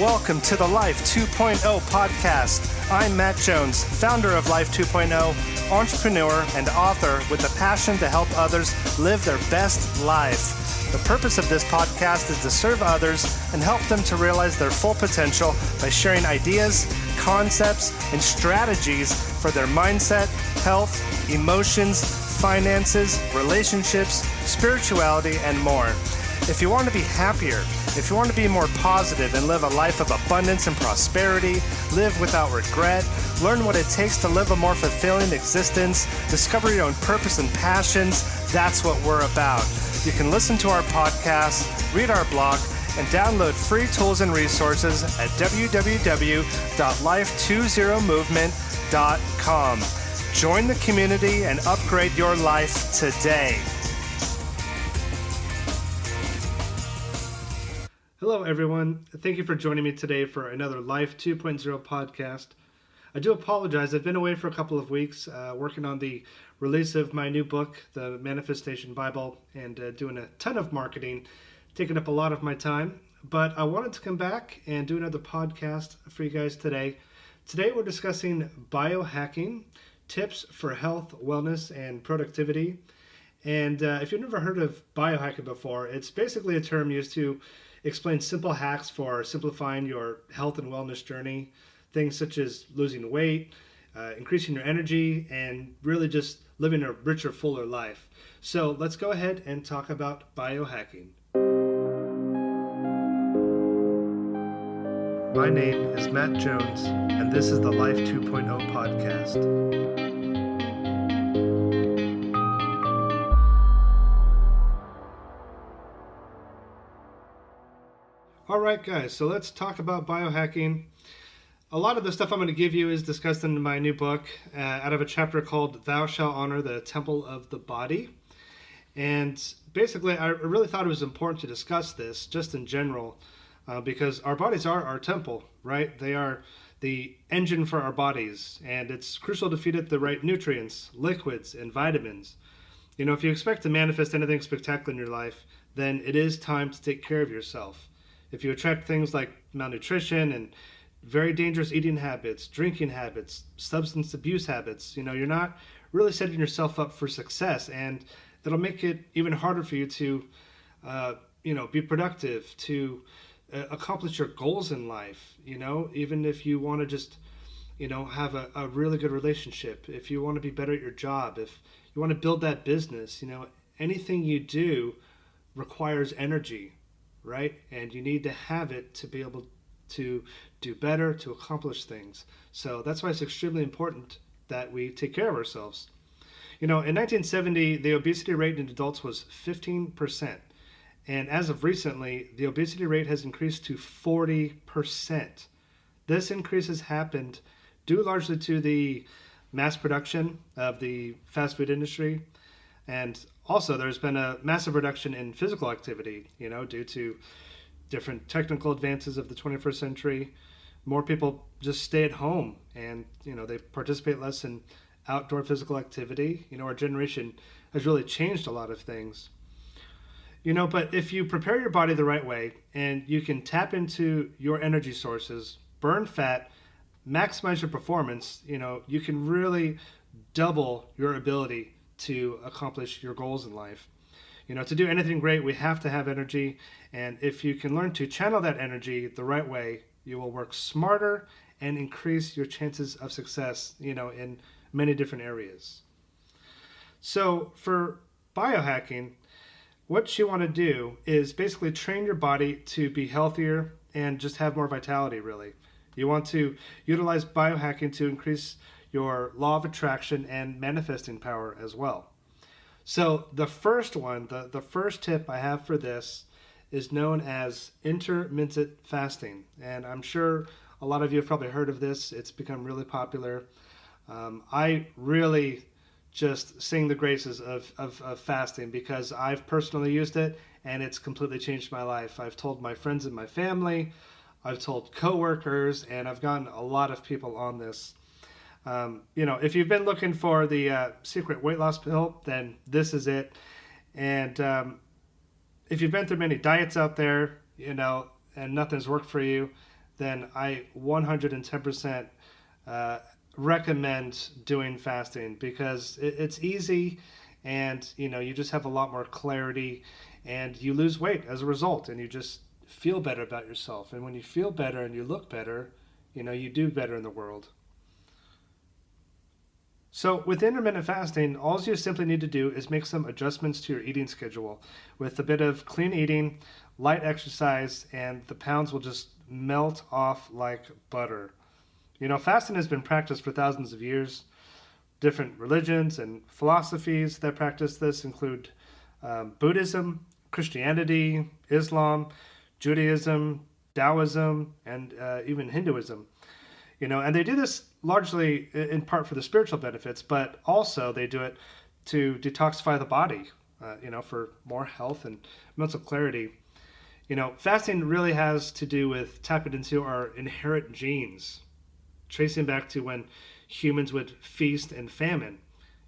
Welcome to the Life 2.0 podcast. I'm Matt Jones, founder of Life 2.0, entrepreneur and author with a passion to help others live their best life. The purpose of this podcast is to serve others and help them to realize their full potential by sharing ideas, concepts, and strategies for their mindset, health, emotions, finances, relationships, spirituality, and more. If you want to be happier, if you want to be more positive and live a life of abundance and prosperity, live without regret, learn what it takes to live a more fulfilling existence, discover your own purpose and passions, that's what we're about. You can listen to our podcast, read our blog, and download free tools and resources at www.life20movement.com. Join the community and upgrade your life today. Hello, everyone. Thank you for joining me today for another Life 2.0 podcast. I do apologize. I've been away for a couple of weeks working on the release of my new book, The Manifestation Bible, and doing a ton of marketing, taking up a lot of my time. But I wanted to come back and do another podcast for you guys today. Today we're discussing biohacking, tips for health, wellness, and productivity. And if you've never heard of biohacking before, it's basically a term used to explain simple hacks for simplifying your health and wellness journey. Things such as losing weight, increasing your energy, and really just living a richer, fuller life. So let's go ahead and talk about biohacking. My name is Matt Jones, and this is the Life 2.0 podcast. All right, guys, so let's talk about biohacking. A lot of the stuff I'm going to give you is discussed in my new book out of a chapter called Thou Shalt Honor the Temple of the Body. And basically, I really thought it was important to discuss this just in general because our bodies are our temple, right? They are the engine for our bodies, and it's crucial to feed it the right nutrients, liquids, and vitamins. You know, if you expect to manifest anything spectacular in your life, then it is time to take care of yourself. If you attract things like malnutrition and very dangerous eating habits, drinking habits, substance abuse habits, you're not really setting yourself up for success, and it'll make it even harder for you to, be productive, to accomplish your goals in life. Even if you want to just, have a really good relationship, if you want to be better at your job, if you want to build that business, anything you do requires energy. Right? And you need to have it to be able to do better, to accomplish things. So that's why it's extremely important that we take care of ourselves. In 1970, the obesity rate in adults was 15%. And as of recently, the obesity rate has increased to 40%. This increase has happened due largely to the mass production of the fast food industry. And also, there's been a massive reduction in physical activity, due to different technical advances of the 21st century. More people just stay at home and, they participate less in outdoor physical activity. Our generation has really changed a lot of things. But if you prepare your body the right way and you can tap into your energy sources, burn fat, maximize your performance, you can really double your ability to accomplish your goals in life. To do anything great, we have to have energy. And if you can learn to channel that energy the right way, you will work smarter and increase your chances of success, in many different areas. So for biohacking, what you want to do is basically train your body to be healthier and just have more vitality, really. You want to utilize biohacking to increase your law of attraction and manifesting power as well. So the first one, the first tip I have for this is known as intermittent fasting. And I'm sure a lot of you have probably heard of this. It's become really popular. I really just sing the graces of fasting because I've personally used it and it's completely changed my life. I've told my friends and my family, I've told coworkers, and I've gotten a lot of people on this. If you've been looking for the secret weight loss pill, then this is it. And if you've been through many diets out there, and nothing's worked for you, then I 110% recommend doing fasting, because it's easy, and you just have a lot more clarity, and you lose weight as a result, and you just feel better about yourself. And when you feel better and you look better, you do better in the world. So with intermittent fasting, all you simply need to do is make some adjustments to your eating schedule with a bit of clean eating, light exercise, and the pounds will just melt off like butter. Fasting has been practiced for thousands of years. Different religions and philosophies that practice this include Buddhism, Christianity, Islam, Judaism, Taoism, and even Hinduism. And they do this largely in part for the spiritual benefits, but also they do it to detoxify the body, for more health and mental clarity. Fasting really has to do with tapping into our inherent genes, tracing back to when humans would feast and famine.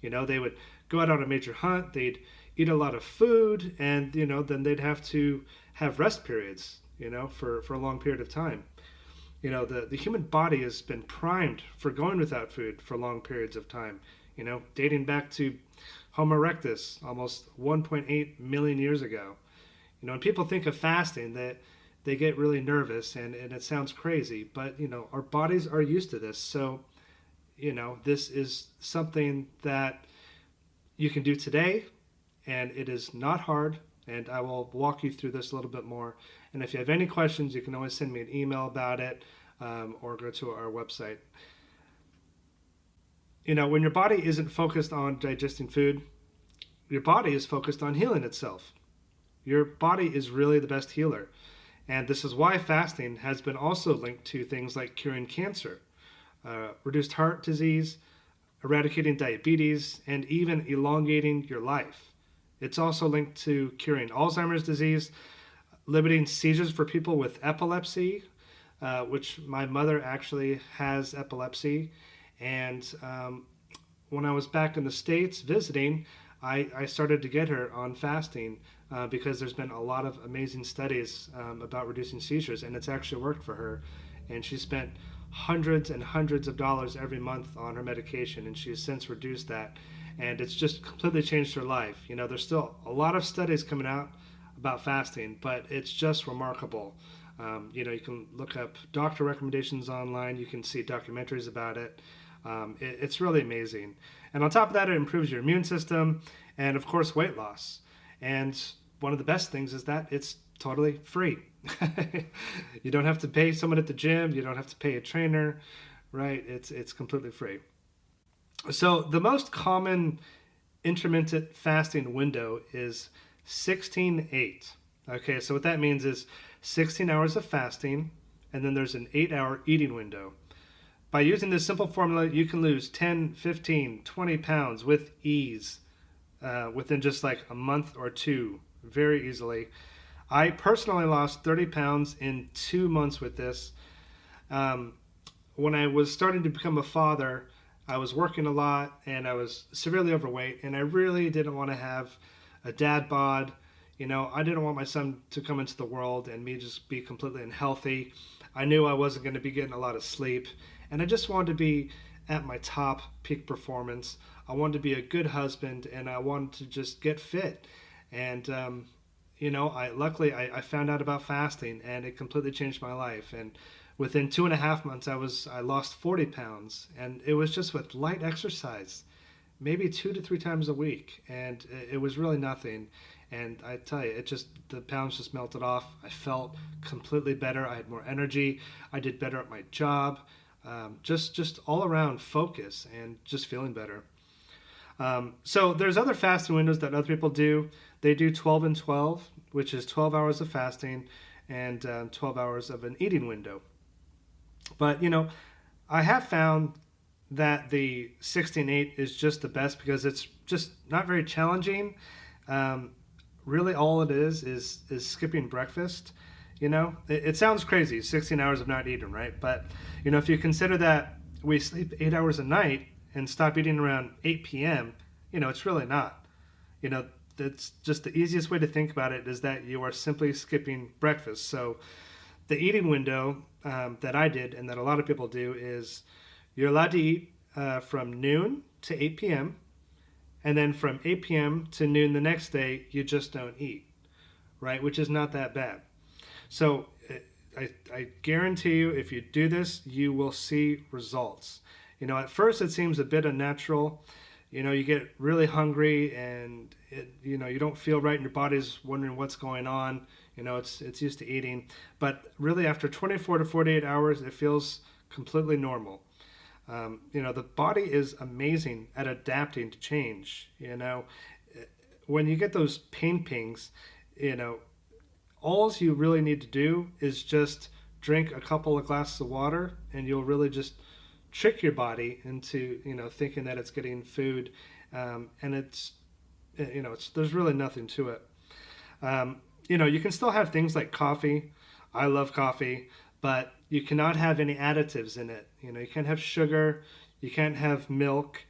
They would go out on a major hunt, they'd eat a lot of food, and, then they'd have to have rest periods, for a long period of time. The human body has been primed for going without food for long periods of time, dating back to Homo erectus almost 1.8 million years ago. When people think of fasting, they get really nervous, and it sounds crazy, but, our bodies are used to this. So, this is something that you can do today, and it is not hard, and I will walk you through this a little bit more. And if you have any questions, you can always send me an email about it, or go to our website. When your body isn't focused on digesting food, your body is focused on healing itself. Your body is really the best healer. And this is why fasting has been also linked to things like curing cancer, reduced heart disease, eradicating diabetes, and even elongating your life. It's also linked to curing Alzheimer's disease, limiting seizures for people with epilepsy, which my mother actually has epilepsy. And when I was back in the States visiting, I started to get her on fasting because there's been a lot of amazing studies about reducing seizures, and it's actually worked for her. And she spent hundreds and hundreds of dollars every month on her medication, and she has since reduced that. And it's just completely changed her life. There's still a lot of studies coming out about fasting, but it's just remarkable. You can look up doctor recommendations online. You can see documentaries about it. It's really amazing. And on top of that, it improves your immune system and, of course, weight loss. And one of the best things is that it's totally free. You don't have to pay someone at the gym. You don't have to pay a trainer, right? It's completely free. So the most common intermittent fasting window is 16-8. Okay, so what that means is 16 hours of fasting, and then there's an 8-hour eating window. By using this simple formula, you can lose 10, 15, 20 pounds with ease within just like a month or two, very easily. I personally lost 30 pounds in 2 months with this. When I was starting to become a father, I was working a lot, and I was severely overweight, and I really didn't want to have a dad bod. I didn't want my son to come into the world and me just be completely unhealthy. I knew I wasn't going to be getting a lot of sleep, and I just wanted to be at my top peak performance. I wanted to be a good husband, and I wanted to just get fit. And, luckily I found out about fasting, and it completely changed my life. And within 2.5 months, I lost 40 pounds, and it was just with light exercise, maybe 2 to 3 times a week. And it was really nothing. And I tell you, the pounds just melted off. I felt completely better. I had more energy. I did better at my job. Just all around focus and just feeling better. So there's other fasting windows that other people do. They do 12 and 12, which is 12 hours of fasting and 12 hours of an eating window. But, I have found that the 16-8 is just the best because it's just not very challenging. Really all it is skipping breakfast. It sounds crazy, 16 hours of not eating, right? But, if you consider that we sleep 8 hours a night and stop eating around 8 p.m., it's really not. That's just the easiest way to think about it, is that you are simply skipping breakfast. So the eating window that I did and that a lot of people do is you're allowed to eat from noon to 8 p.m. And then from 8 p.m. to noon the next day, you just don't eat, right? Which is not that bad. So I guarantee you, if you do this, you will see results. At first it seems a bit unnatural. You get really hungry and you don't feel right and your body's wondering what's going on. It's used to eating. But really after 24 to 48 hours, it feels completely normal. The body is amazing at adapting to change. When you get those pain pings, all you really need to do is just drink a couple of glasses of water, and you'll really just trick your body into thinking that it's getting food, and there's really nothing to it. You can still have things like coffee. I love coffee, but you cannot have any additives in it. You can't have sugar, you can't have milk.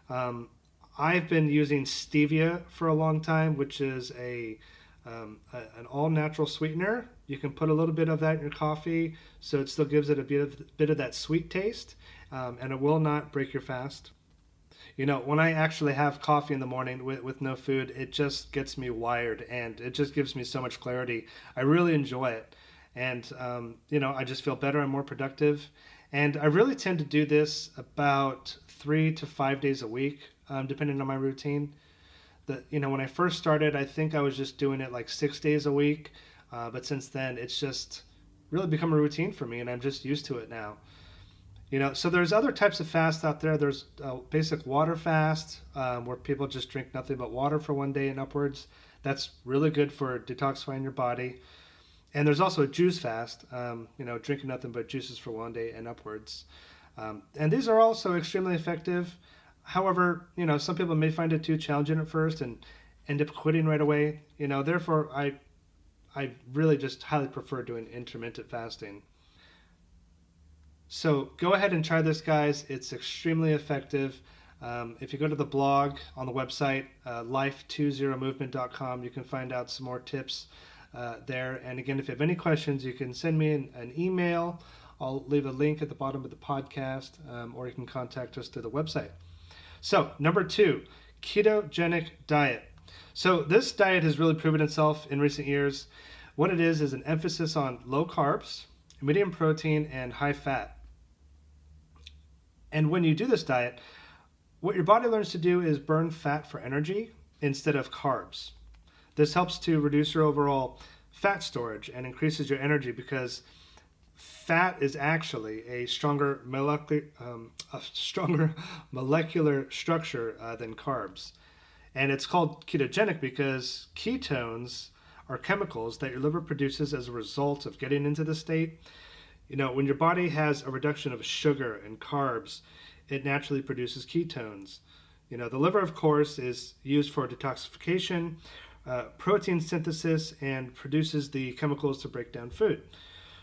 I've been using stevia for a long time, which is an all-natural sweetener. You can put a little bit of that in your coffee, so it still gives it a bit of that sweet taste, and it will not break your fast. When I actually have coffee in the morning with no food, it just gets me wired, and it just gives me so much clarity. I really enjoy it, and I just feel better and more productive. And I really tend to do this about 3 to 5 days a week, depending on my routine. When I first started, I think I was just doing it like 6 days a week. But since then, it's just really become a routine for me, and I'm just used to it now. So there's other types of fasts out there. There's a basic water fast, where people just drink nothing but water for 1 day and upwards. That's really good for detoxifying your body. And there's also a juice fast, drinking nothing but juices for 1 day and upwards. And these are also extremely effective. However, some people may find it too challenging at first and end up quitting right away. Therefore, I really just highly prefer doing intermittent fasting. So go ahead and try this, guys. It's extremely effective. If you go to the blog on the website, life20movement.com, you can find out some more tips there. And again, if you have any questions, you can send me an email. I'll leave a link at the bottom of the podcast, or you can contact us through the website. So, number 2, ketogenic diet. So this diet has really proven itself in recent years. What it is an emphasis on low carbs, medium protein, and high fat. And when you do this diet, what your body learns to do is burn fat for energy instead of carbs. This helps to reduce your overall fat storage and increases your energy because fat is actually a stronger molecular structure than carbs. And it's called ketogenic because ketones are chemicals that your liver produces as a result of getting into the state. When your body has a reduction of sugar and carbs, it naturally produces ketones. The liver, of course, is used for detoxification, protein synthesis, and produces the chemicals to break down food.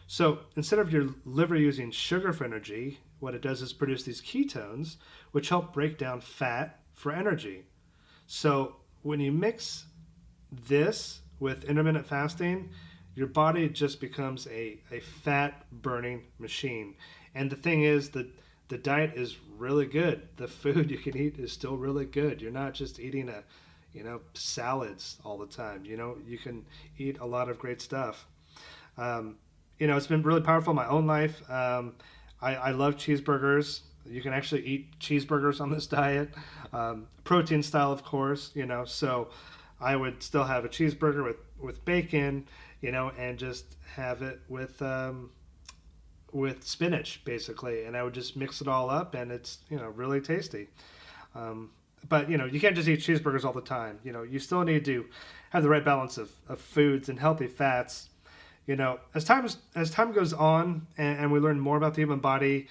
So instead of your liver using sugar for energy, what it does is produce these ketones, which help break down fat for energy. So when you mix this with intermittent fasting, your body just becomes a fat-burning machine. And the thing is that the diet is really good. The food you can eat is still really good. You're not just eating salads all the time. You can eat a lot of great stuff. It's been really powerful in my own life. I love cheeseburgers. You can actually eat cheeseburgers on this diet. Protein style, of course, so I would still have a cheeseburger with bacon, and just have it with spinach, basically. And I would just mix it all up, and it's, really tasty. But, you can't just eat cheeseburgers all the time. You still need to have the right balance of foods and healthy fats. As time goes on and we learn more about the human body,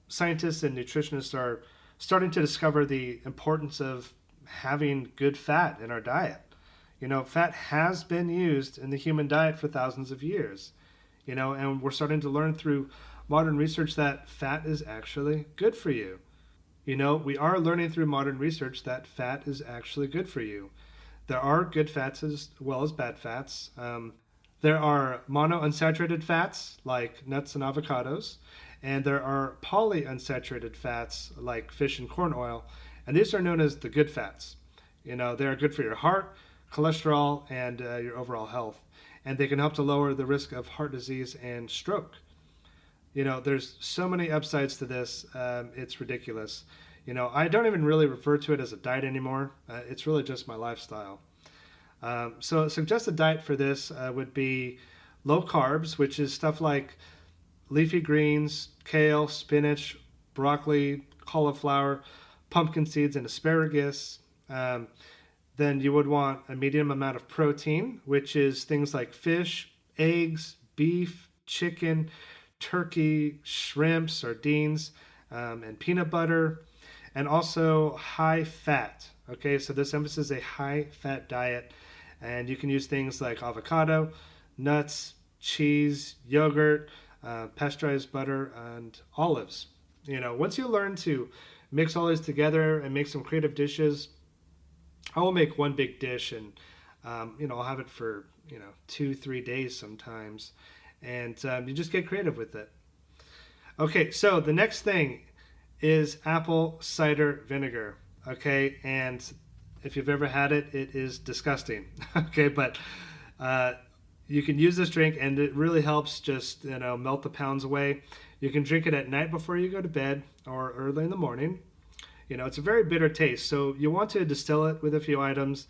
scientists and nutritionists are starting to discover the importance of having good fat in our diet. Fat has been used in the human diet for thousands of years, and we're starting to learn through modern research that fat is actually good for you. We are learning through modern research that fat is actually good for you. There are good fats as well as bad fats. There are monounsaturated fats like nuts and avocados, and there are polyunsaturated fats like fish and corn oil, and these are known as the good fats. They are good for your heart, cholesterol, and your overall health, and they can help to lower the risk of heart disease and stroke. There's so many upsides to this, it's ridiculous. I don't even really refer to it as a diet anymore. It's really just my lifestyle. So a suggested diet for this would be low carbs, which is stuff like leafy greens, kale, spinach, broccoli, cauliflower, pumpkin seeds, and asparagus. Then you would want a medium amount of protein, which is things like fish, eggs, beef, chicken, turkey, shrimp, sardines, and peanut butter, and also high fat. Okay, so this emphasizes a high fat diet, and you can use things like avocado, nuts, cheese, yogurt, pasteurized butter, and olives. Once you learn to mix all these together and make some creative dishes, I will make one big dish, and I'll have it for 2-3 days sometimes, and you just get creative with it. Okay, so the next thing is apple cider vinegar. Okay, and if you've ever had it, it is disgusting. Okay, but you can use this drink, and it really helps just melt the pounds away. You can drink it at night before you go to bed or early in the morning. It's a very bitter taste, so you want to distill it with a few items.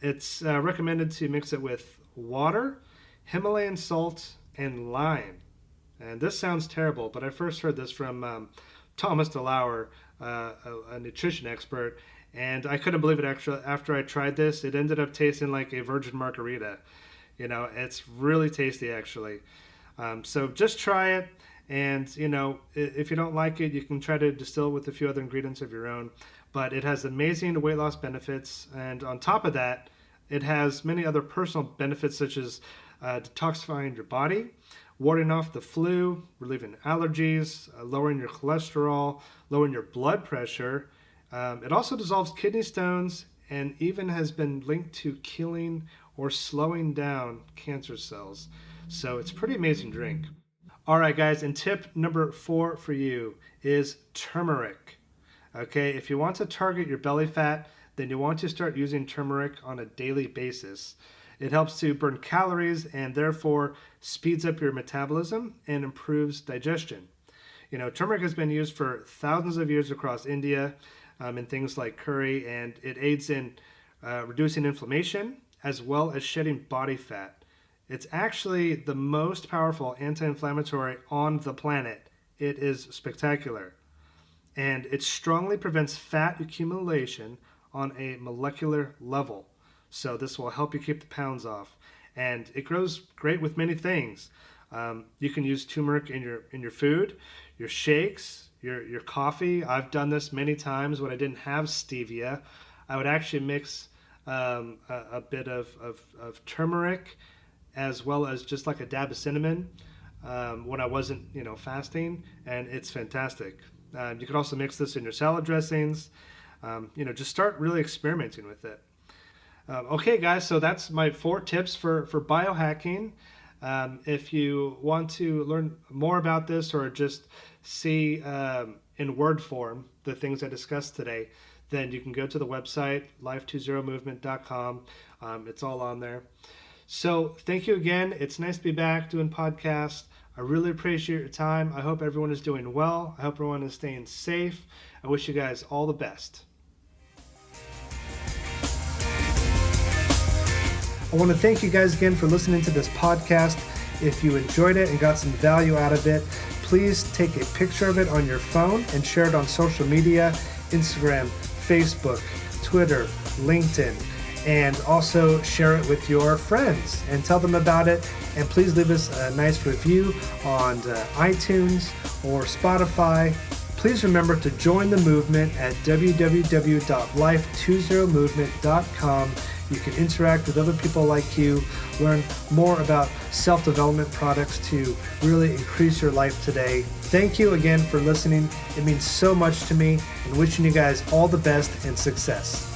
It's recommended to mix it with water, Himalayan salt, and lime. And this sounds terrible, but I first heard this from Thomas DeLauer, a nutrition expert, and I couldn't believe it. Actually, after I tried this, it ended up tasting like a virgin margarita. It's really tasty, actually. So just try it, and if you don't like it, you can try to distill it with a few other ingredients of your own. But it has amazing weight loss benefits, and on top of that, it has many other personal benefits, such as detoxifying your body, warding off the flu, relieving allergies, lowering your cholesterol, lowering your blood pressure. It also dissolves kidney stones, and even has been linked to killing or slowing down cancer cells. So it's a pretty amazing drink. All right, guys, and tip number 4 for you is turmeric. Okay, if you want to target your belly fat, then you want to start using turmeric on a daily basis. It helps to burn calories and therefore speeds up your metabolism and improves digestion. Turmeric has been used for thousands of years across India in things like curry, and it aids in reducing inflammation as well as shedding body fat. It's actually the most powerful anti-inflammatory on the planet. It is spectacular. And it strongly prevents fat accumulation on a molecular level. So this will help you keep the pounds off. And it grows great with many things. You can use turmeric in your food, your shakes, your coffee. I've done this many times when I didn't have stevia. I would actually mix a bit of turmeric as well as just like a dab of cinnamon when I wasn't fasting, and it's fantastic. You can also mix this in your salad dressings. Just start really experimenting with it. Okay, guys, so that's my 4 tips for biohacking. If you want to learn more about this or just see in word form the things I discussed today, then you can go to the website, life20movement.com. It's all on there. So thank you again. It's nice to be back doing podcasts. I really appreciate your time. I hope everyone is doing well. I hope everyone is staying safe. I wish you guys all the best. I want to thank you guys again for listening to this podcast. If you enjoyed it and got some value out of it, please take a picture of it on your phone and share it on social media, Instagram, Facebook, Twitter, LinkedIn, and also share it with your friends and tell them about it. And please leave us a nice review on iTunes or Spotify. Please remember to join the movement at www.life20movement.com. You can interact with other people like you, learn more about self-development products to really increase your life today. Thank you again for listening. It means so much to me, and wishing you guys all the best and success.